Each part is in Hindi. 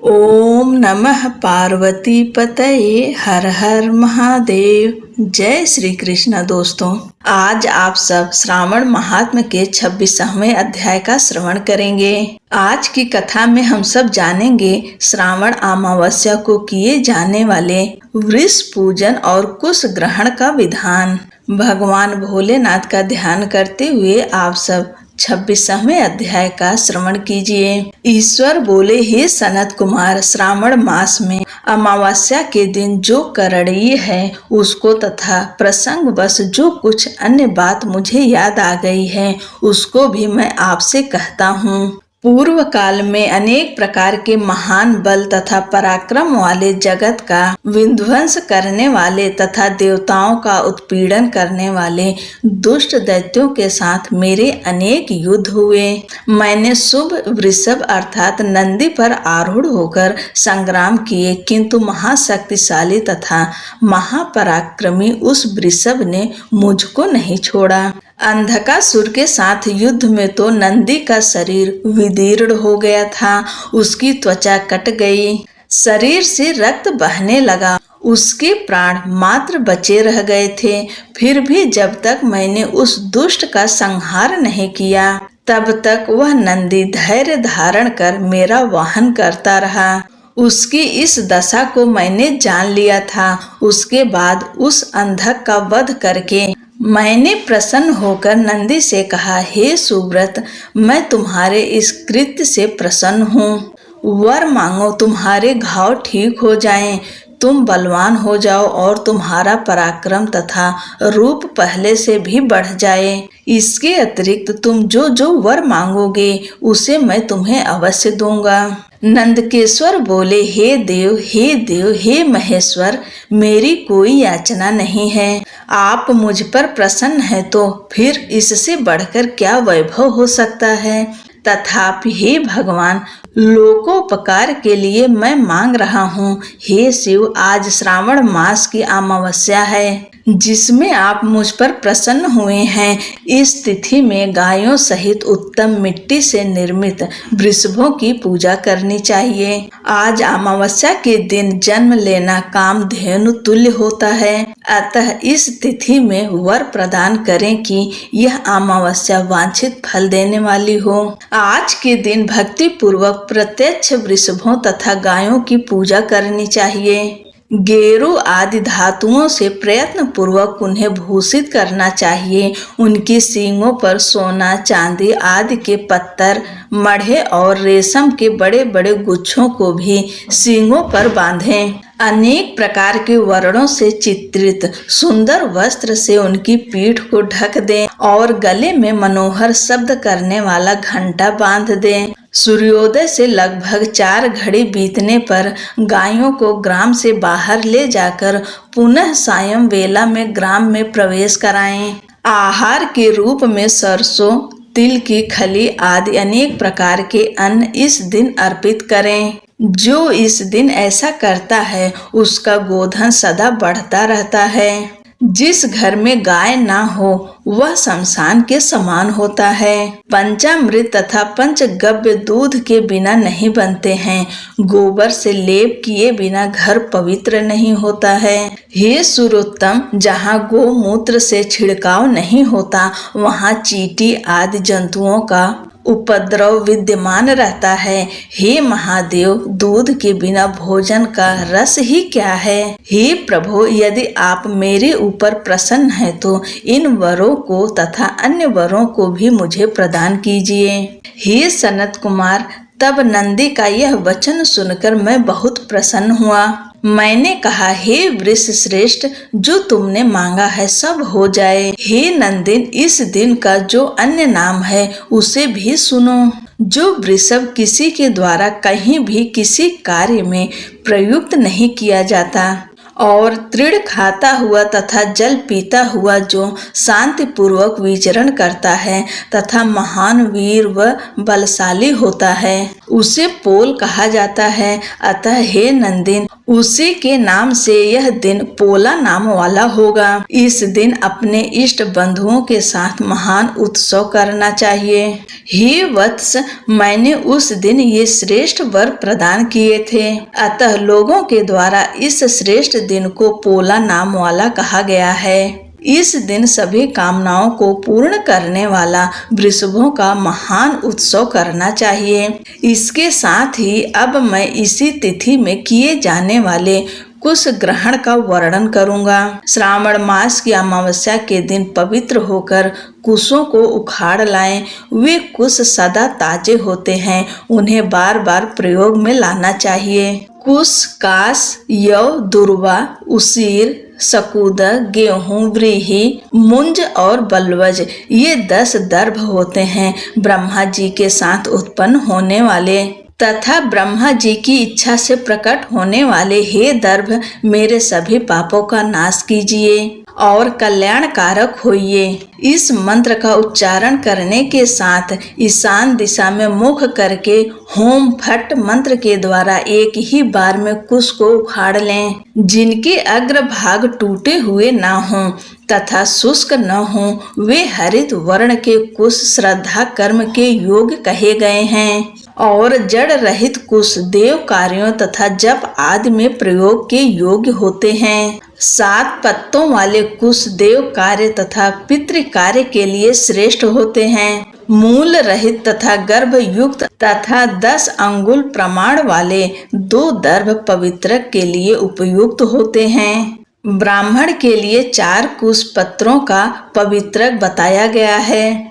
ओम नमः पार्वती पतये हर हर महादेव। जय श्री कृष्ण। दोस्तों, आज आप सब श्रावण महात्म्य के 26वें अध्याय का श्रवण करेंगे। आज की कथा में हम सब जानेंगे श्रावण अमावस्या को किए जाने वाले वृष पूजन और कुश ग्रहण का विधान। भगवान भोलेनाथ का ध्यान करते हुए आप सब 26वें अध्याय का श्रवण कीजिए। ईश्वर बोले, हे सनत कुमार, श्रावण मास में अमावस्या के दिन जो करणीय है उसको तथा प्रसंग बस जो कुछ अन्य बात मुझे याद आ गई है उसको भी मैं आपसे कहता हूँ। पूर्व काल में अनेक प्रकार के महान बल तथा पराक्रम वाले जगत का विध्वंस करने वाले तथा देवताओं का उत्पीड़न करने वाले दुष्ट दैत्यों के साथ मेरे अनेक युद्ध हुए। मैंने शुभ वृषभ अर्थात नंदी पर आरूढ़ होकर संग्राम किए, किंतु महाशक्तिशाली तथा महापराक्रमी उस वृषभ ने मुझको नहीं छोड़ा। अंधकासुर के साथ युद्ध में तो नंदी का शरीर विदीर्ण हो गया था, उसकी त्वचा कट गई, शरीर से रक्त बहने लगा, उसके प्राण मात्र बचे रह गए थे। फिर भी जब तक मैंने उस दुष्ट का संहार नहीं किया तब तक वह नंदी धैर्य धारण कर मेरा वाहन करता रहा। उसकी इस दशा को मैंने जान लिया था। उसके बाद उस अंधक का वध करके मैंने प्रसन्न होकर नंदी से कहा, हे सुव्रत, मैं तुम्हारे इस कृत्य से प्रसन्न हूँ। वर मांगो, तुम्हारे घाव ठीक हो जाएं, तुम बलवान हो जाओ और तुम्हारा पराक्रम तथा रूप पहले से भी बढ़ जाए। इसके अतिरिक्त तुम जो जो वर मांगोगे उसे मैं तुम्हें अवश्य दूंगा। नंदकेश्वर बोले, हे देव, हे देव, हे महेश्वर, मेरी कोई याचना नहीं है। आप मुझ पर प्रसन्न हैं तो फिर इससे बढ़कर क्या वैभव हो सकता है। तथापि हे भगवान, लोकोपकार के लिए मैं मांग रहा हूँ। हे शिव, आज श्रावण मास की अमावस्या है जिसमें आप मुझ पर प्रसन्न हुए हैं। इस तिथि में गायों सहित उत्तम मिट्टी से निर्मित वृषभों की पूजा करनी चाहिए। आज अमावस्या के दिन जन्म लेना कामधेनु तुल्य होता है, अतः इस तिथि में वर प्रदान करें कि यह अमावस्या वांछित फल देने वाली हो। आज के दिन भक्ति पूर्वक प्रत्यक्ष वृषभों तथा गायों की पूजा करनी चाहिए। गेरू आदि धातुओं से प्रयत्न पूर्वक उन्हें भूषित करना चाहिए। उनकी सींगों पर सोना, चांदी आदि के पत्थर, मढ़े और रेशम के बड़े बड़े गुच्छों को भी सींगों पर बांधें। अनेक प्रकार के वर्णों से चित्रित सुंदर वस्त्र से उनकी पीठ को ढक दें और गले में मनोहर शब्द करने वाला घंटा बांध दें। सूर्योदय से लगभग 4 घड़ी बीतने पर गायों को ग्राम से बाहर ले जाकर पुनः सायं वेला में ग्राम में प्रवेश कराएं। आहार के रूप में सरसों, तिल की खली आदि अनेक प्रकार के अन्न इस दिन अर्पित करें। जो इस दिन ऐसा करता है उसका गोधन सदा बढ़ता रहता है। जिस घर में गाय ना हो वह शमशान के समान होता है। पंचामृत तथा पंचगव्य दूध के बिना नहीं बनते हैं। गोबर से लेप किए बिना घर पवित्र नहीं होता है। हे सुरोत्तम, जहाँ गोमूत्र से छिड़काव नहीं होता वहाँ चींटी आदि जंतुओं का उपद्रव विद्यमान रहता है। हे महादेव, दूध के बिना भोजन का रस ही क्या है। हे प्रभु, यदि आप मेरे ऊपर प्रसन्न हैं तो इन वरों को तथा अन्य वरों को भी मुझे प्रदान कीजिए। हे सनत कुमार, तब नंदी का यह वचन सुनकर मैं बहुत प्रसन्न हुआ। मैंने कहा, हे वृष श्रेष्ठ, जो तुमने मांगा है सब हो जाए। हे नंदिन, इस दिन का जो अन्य नाम है उसे भी सुनो। जो वृषभ किसी के द्वारा कहीं भी किसी कार्य में प्रयुक्त नहीं किया जाता और तृण खाता हुआ तथा जल पीता हुआ जो शांति पूर्वक विचरण करता है तथा महान वीर व बलशाली होता है उसे पोल कहा जाता है। अतः हे नंदिन, उसी के नाम से यह दिन पोला नाम वाला होगा। इस दिन अपने इष्ट बंधुओं के साथ महान उत्सव करना चाहिए। हे वत्स, मैंने उस दिन ये श्रेष्ठ वर प्रदान किए थे, अतः लोगों के द्वारा इस श्रेष्ठ दिन को पोला नाम वाला कहा गया है। इस दिन सभी कामनाओं को पूर्ण करने वाला वृषभों का महान उत्सव करना चाहिए। इसके साथ ही अब मैं इसी तिथि में किए जाने वाले कुश ग्रहण का वर्णन करूंगा। श्रावण मास की अमावस्या के दिन पवित्र होकर कुशों को उखाड़ लाएं। वे कुश सदा ताजे होते हैं, उन्हें बार बार प्रयोग में लाना चाहिए। कुश, कास, यव, दुर्वा, उसीर, सकूद, गेहूं, व्रीहि, मुंज और बल्वज ये 10 दर्भ होते हैं, ब्रह्मा जी के साथ उत्पन्न होने वाले तथा ब्रह्मा जी की इच्छा से प्रकट होने वाले। हे दर्भ, मेरे सभी पापों का नाश कीजिए और कल्याण कारक होइए। इस मंत्र का उच्चारण करने के साथ ईशान दिशा में मुख करके होम फट मंत्र के द्वारा एक ही बार में कुश को उखाड़ लें। जिनके अग्रभाग टूटे हुए न हों तथा शुष्क न हों, वे हरित वर्ण के कुश श्रद्धा कर्म के योग्य कहे गए हैं और जड़ रहित कुश देव कार्यों तथा जप आदि में प्रयोग के योग्य होते हैं। 7 पत्तों वाले कुश देव कार्य तथा पितृ कार्य के लिए श्रेष्ठ होते हैं। मूल रहित तथा गर्भ युक्त तथा 10 अंगुल प्रमाण वाले 2 दर्भ पवित्रक के लिए उपयुक्त होते हैं। ब्राह्मण के लिए 4 कुश पत्रों का पवित्रक बताया गया है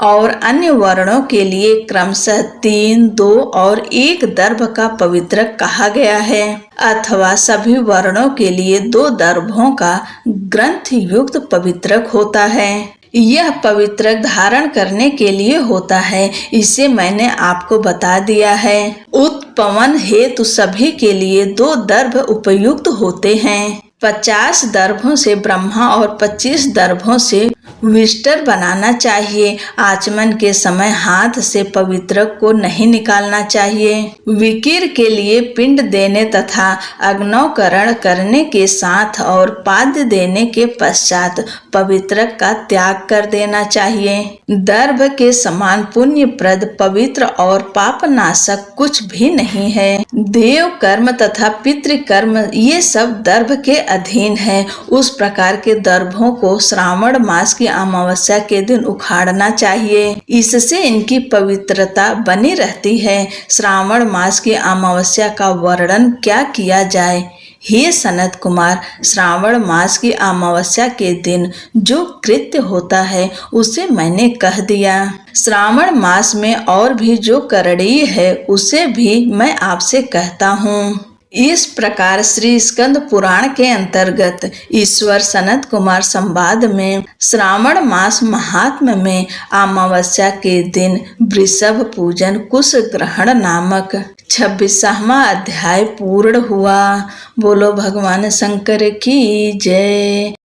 और अन्य वर्णों के लिए क्रमशः 3, 2 और 1 दर्भ का पवित्रक कहा गया है, अथवा सभी वर्णों के लिए 2 दर्भों का ग्रंथ युक्त पवित्रक होता है। यह पवित्रक धारण करने के लिए होता है, इसे मैंने आपको बता दिया है। उत्पवन हेतु सभी के लिए 2 दर्भ उपयुक्त होते हैं। 50 दर्भों से ब्रह्मा और 25 दर्भों से विष्टर बनाना चाहिए। आचमन के समय हाथ से पवित्रक को नहीं निकालना चाहिए। विकिर के लिए पिंड देने तथा अग्नौकरण करने के साथ और पाद्य देने के पश्चात पवित्रक का त्याग कर देना चाहिए। दर्भ के समान पुण्यप्रद, पवित्र और पापनाशक कुछ भी नहीं है। देव कर्म तथा पितृकर्म ये सब दर्भ के अधीन है। उस प्रकार के दर्भों को श्रावण मास की अमावस्या के दिन उखाड़ना चाहिए, इससे इनकी पवित्रता बनी रहती है। श्रावण मास की अमावस्या का वर्णन क्या किया जाए। हे सनत कुमार, श्रावण मास की अमावस्या के दिन जो कृत्य होता है उसे मैंने कह दिया। श्रावण मास में और भी जो करणीय है उसे भी मैं आपसे कहता हूँ। इस प्रकार श्री स्कंद पुराण के अंतर्गत ईश्वर सनत कुमार संवाद में श्रावण मास महात्म्य में अमावस्या के दिन वृषभ पूजन कुश ग्रहण नामक 26वां अध्याय पूर्ण हुआ। बोलो भगवान शंकर की जय।